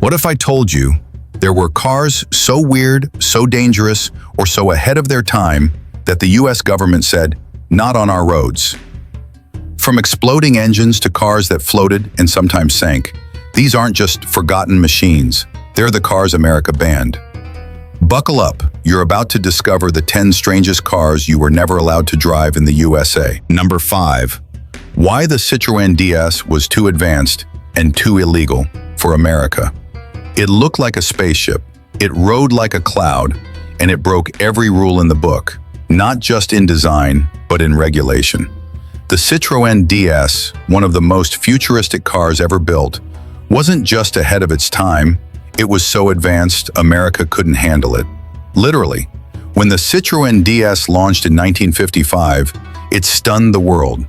What if I told you there were cars so weird, so dangerous, or so ahead of their time that the US government said, "Not on our roads"? From exploding engines to cars that floated and sometimes sank, these aren't just forgotten machines. They're the cars America banned. Buckle up, you're about to discover the 10 strangest cars you were never allowed to drive in the USA. Number 5. Why the Citroen DS was too advanced and too illegal for America. It looked like a spaceship, it rode like a cloud, and it broke every rule in the book, not just in design, but in regulation. The Citroen DS, one of the most futuristic cars ever built, wasn't just ahead of its time, it was so advanced America couldn't handle it. Literally, when the Citroen DS launched in 1955, it stunned the world.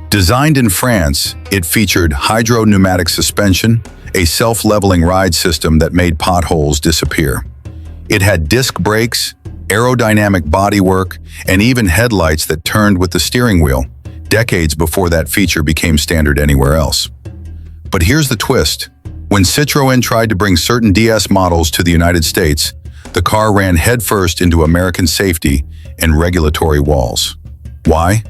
Designed in France, it featured hydro-pneumatic suspension, a self-leveling ride system that made potholes disappear. It had disc brakes, aerodynamic bodywork, and even headlights that turned with the steering wheel, decades before that feature became standard anywhere else. But here's the twist. When Citroën tried to bring certain DS models to the United States, the car ran headfirst into American safety and regulatory walls. Why?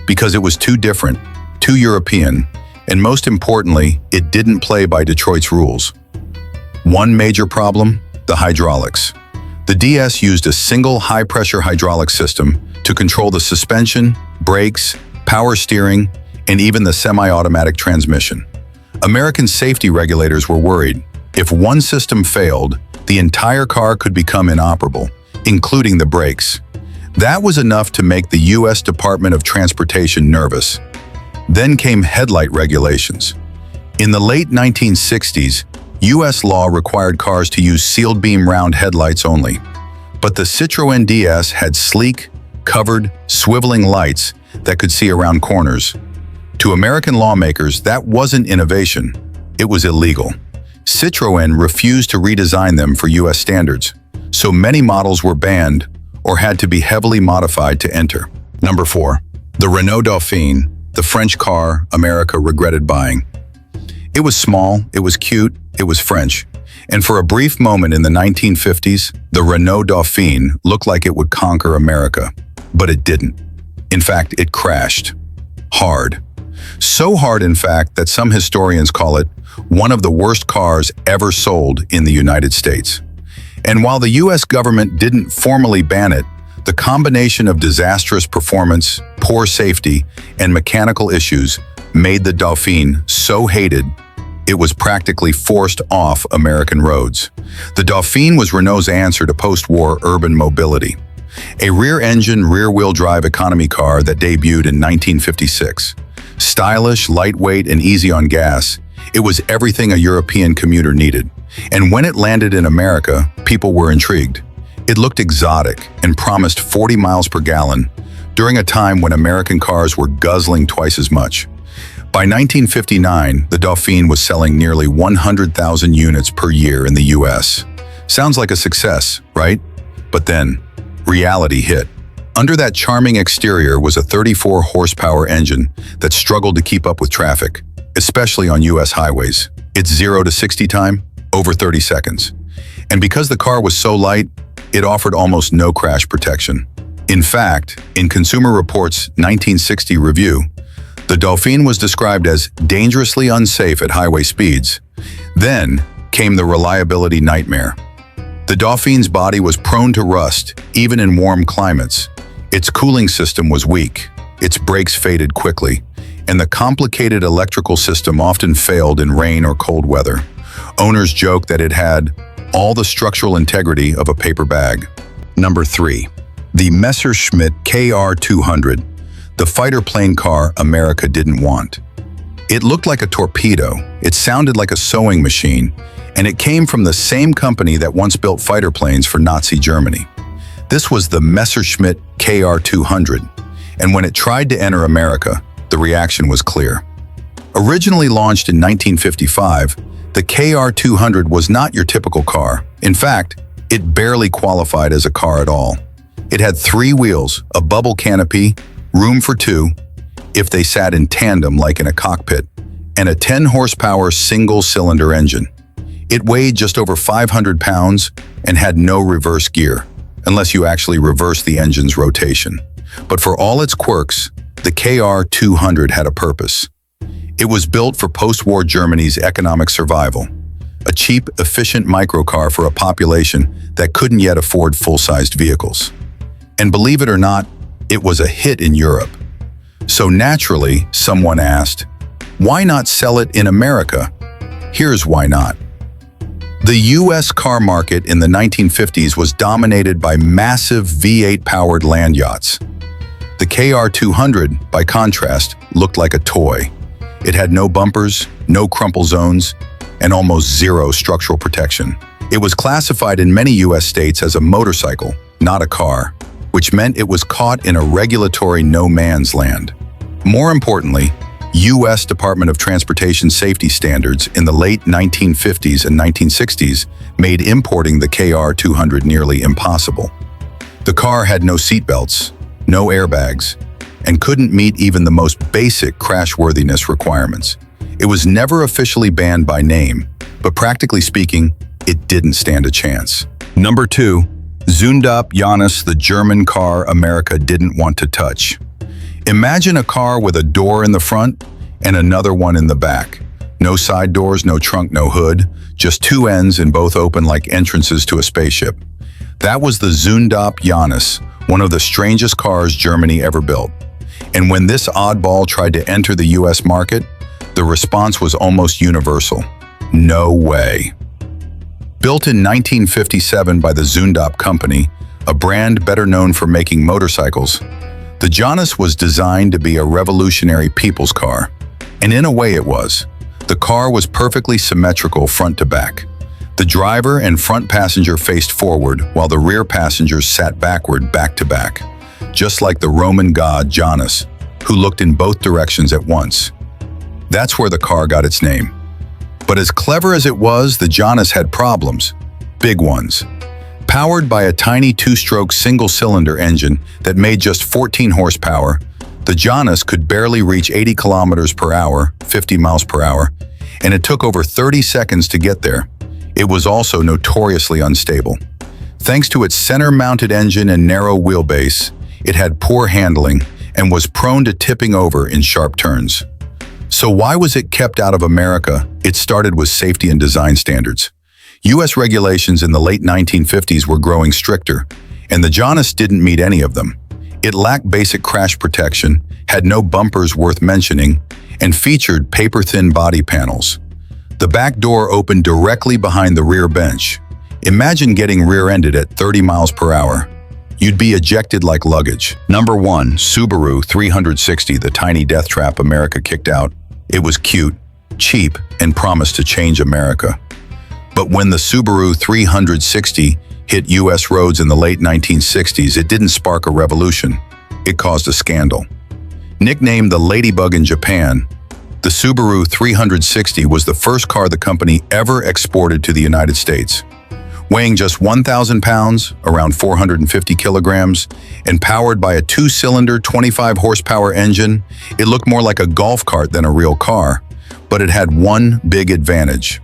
Because it was too different, too European, and most importantly, it didn't play by Detroit's rules. One major problem: the hydraulics. The DS used a single high-pressure hydraulic system to control the suspension, brakes, power steering, and even the semi-automatic transmission. American safety regulators were worried. If one system failed, the entire car could become inoperable, including the brakes. That was enough to make the U.S. Department of Transportation nervous. Then came headlight regulations. In the late 1960s, U.S. law required cars to use sealed beam round headlights only. But the Citroën DS had sleek, covered, swiveling lights that could see around corners. To American lawmakers, that wasn't innovation, it was illegal. Citroën refused to redesign them for US standards, so many models were banned or had to be heavily modified to enter. Number 4. The Renault Dolphin, the French car America regretted buying. It was small, it was cute, it was French. And for a brief moment in the 1950s, the Renault Dolphin looked like it would conquer America. But it didn't. In fact, it crashed. Hard. So hard, in fact, that some historians call it one of the worst cars ever sold in the United States. And while the US government didn't formally ban it, the combination of disastrous performance, poor safety, and mechanical issues made the Dolphin so hated, it was practically forced off American roads. The Dolphin was Renault's answer to post-war urban mobility. A rear-engine, rear-wheel drive economy car that debuted in 1956. Stylish, lightweight, and easy on gas, it was everything a European commuter needed. And when it landed in America, people were intrigued. It looked exotic and promised 40 miles per gallon during a time when American cars were guzzling twice as much. By 1959, the Dolphin was selling nearly 100,000 units per year in the US. Sounds like a success, right? But then, reality hit. Under that charming exterior was a 34-horsepower engine that struggled to keep up with traffic, especially on US highways. Its 0 to 60 time, over 30 seconds. And because the car was so light, it offered almost no crash protection. In fact, in Consumer Reports' 1960 review, the Dolphin was described as dangerously unsafe at highway speeds. Then came the reliability nightmare. The Dolphin's body was prone to rust, even in warm climates. Its cooling system was weak, its brakes faded quickly, and the complicated electrical system often failed in rain or cold weather. Owners joked that it had all the structural integrity of a paper bag. Number 3. The Messerschmitt KR200, the fighter plane car America didn't want. It looked like a torpedo, it sounded like a sewing machine, and it came from the same company that once built fighter planes for Nazi Germany. This was the Messerschmitt KR200, and when it tried to enter America, the reaction was clear. Originally launched in 1955, the KR200 was not your typical car. In fact, it barely qualified as a car at all. It had 3 wheels, a bubble canopy, room for 2, if they sat in tandem like in a cockpit, and a 10-horsepower single-cylinder engine. It weighed just over 500 pounds and had no reverse gear, unless you actually reverse the engine's rotation. But for all its quirks, the KR200 had a purpose. It was built for post-war Germany's economic survival, a cheap, efficient microcar for a population that couldn't yet afford full-sized vehicles. And believe it or not, it was a hit in Europe. So naturally, someone asked, why not sell it in America? Here's why not. The US car market in the 1950s was dominated by massive V8-powered land yachts. The KR200, by contrast, looked like a toy. It had no bumpers, no crumple zones, and almost zero structural protection. It was classified in many US states as a motorcycle, not a car, which meant it was caught in a regulatory no-man's land. More importantly, U.S. Department of Transportation safety standards in the late 1950s and 1960s made importing the KR200 nearly impossible. The car had no seatbelts, no airbags, and couldn't meet even the most basic crashworthiness requirements. It was never officially banned by name, but practically speaking, it didn't stand a chance. Number 2. Zundapp Janus, the German car America didn't want to touch. Imagine a car with a door in the front and another one in the back. No side doors, no trunk, no hood, just two ends and both open like entrances to a spaceship. That was the Zundapp Janus, one of the strangest cars Germany ever built. And when this oddball tried to enter the US market, the response was almost universal. No way. Built in 1957 by the Zundapp Company, a brand better known for making motorcycles, the Janus was designed to be a revolutionary people's car. And in a way it was. The car was perfectly symmetrical front to back. The driver and front passenger faced forward while the rear passengers sat backward back to back, just like the Roman god Janus, who looked in both directions at once. That's where the car got its name. But as clever as it was, the Janus had problems, big ones. Powered by a tiny two-stroke single-cylinder engine that made just 14 horsepower, the Janus could barely reach 80 kilometers per hour, 50 miles per hour, and it took over 30 seconds to get there. It was also notoriously unstable. Thanks to its center-mounted engine and narrow wheelbase, it had poor handling and was prone to tipping over in sharp turns. So why was it kept out of America? It started with safety and design standards. U.S. regulations in the late 1950s were growing stricter, and the Janus didn't meet any of them. It lacked basic crash protection, had no bumpers worth mentioning, and featured paper-thin body panels. The back door opened directly behind the rear bench. Imagine getting rear-ended at 30 miles per hour. You'd be ejected like luggage. Number 1. Subaru 360, the tiny death trap America kicked out. It was cute, cheap, and promised to change America. But when the Subaru 360 hit U.S. roads in the late 1960s, it didn't spark a revolution. It caused a scandal. Nicknamed the Ladybug in Japan, the Subaru 360 was the first car the company ever exported to the United States. Weighing just 1,000 pounds, around 450 kilograms, and powered by a two-cylinder 25-horsepower engine, it looked more like a golf cart than a real car. But it had one big advantage: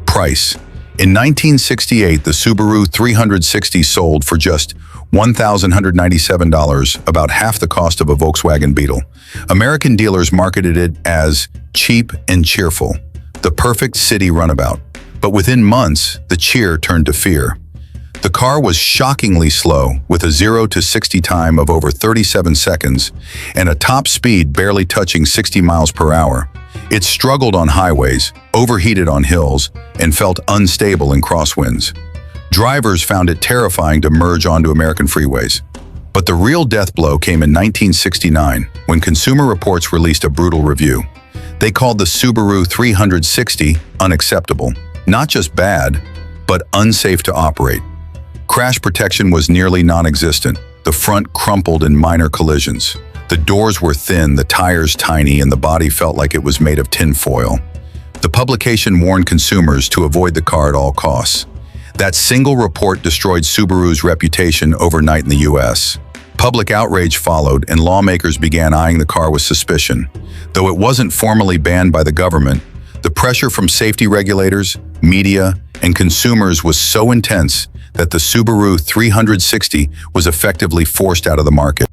price. In 1968, the Subaru 360 sold for just $1,197, about half the cost of a Volkswagen Beetle. American dealers marketed it as cheap and cheerful, the perfect city runabout. But within months, the cheer turned to fear. The car was shockingly slow, with a 0 to 60 time of over 37 seconds and a top speed barely touching 60 miles per hour. It struggled on highways, overheated on hills, and felt unstable in crosswinds. Drivers found it terrifying to merge onto American freeways. But the real death blow came in 1969, when Consumer Reports released a brutal review. They called the Subaru 360 unacceptable. Not just bad, but unsafe to operate. Crash protection was nearly non-existent. The front crumpled in minor collisions. The doors were thin, the tires tiny, and the body felt like it was made of tin foil. The publication warned consumers to avoid the car at all costs. That single report destroyed Subaru's reputation overnight in the US. Public outrage followed, and lawmakers began eyeing the car with suspicion. Though it wasn't formally banned by the government, the pressure from safety regulators, media, and consumers was so intense that the Subaru 360 was effectively forced out of the market.